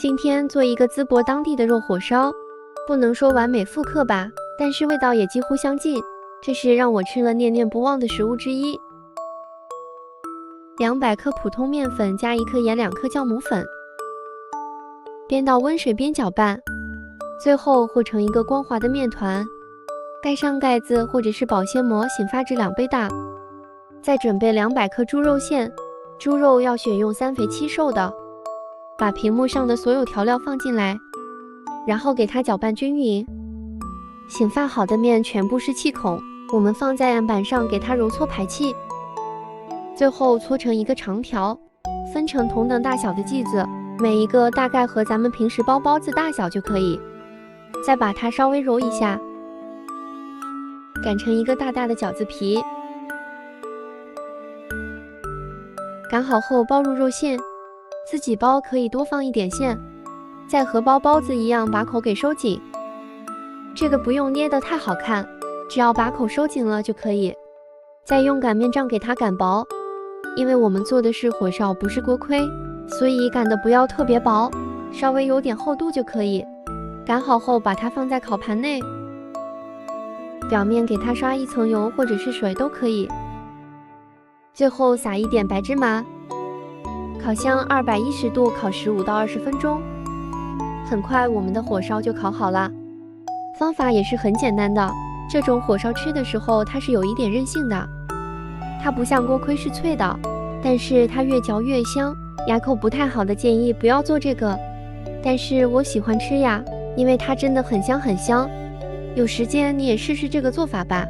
今天做一个淄博当地的肉火烧，不能说完美复刻吧，但是味道也几乎相近，这是让我吃了念念不忘的食物之一。200克普通面粉加1颗盐，2颗酵母粉，煸到温水边搅拌，最后和成一个光滑的面团。盖上盖子或者是保鲜膜，醒发至2杯大。再准备200克猪肉馅，猪肉要选用3肥7瘦的。把屏幕上的所有调料放进来，然后给它搅拌均匀。醒发好的面全部是气孔，我们放在案板上给它揉搓排气。最后搓成一个长条，分成同等大小的剂子，每一个大概和咱们平时包包子大小就可以。再把它稍微揉一下，擀成一个大大的饺子皮。擀好后包入肉馅，自己包可以多放一点馅，再和包包子一样把口给收紧。这个不用捏得太好看，只要把口收紧了就可以。再用擀面杖给它擀薄，因为我们做的是火烧，不是锅盔，所以擀的不要特别薄，稍微有点厚度就可以。擀好后把它放在烤盘内，表面给它刷一层油或者是水都可以。最后撒一点白芝麻。烤箱210度烤15到20分钟，很快我们的火烧就烤好了。方法也是很简单的，这种火烧吃的时候它是有一点韧性的，它不像锅盔是脆的，但是它越嚼越香，牙口不太好的建议不要做这个。但是我喜欢吃呀，因为它真的很香很香。有时间你也试试这个做法吧。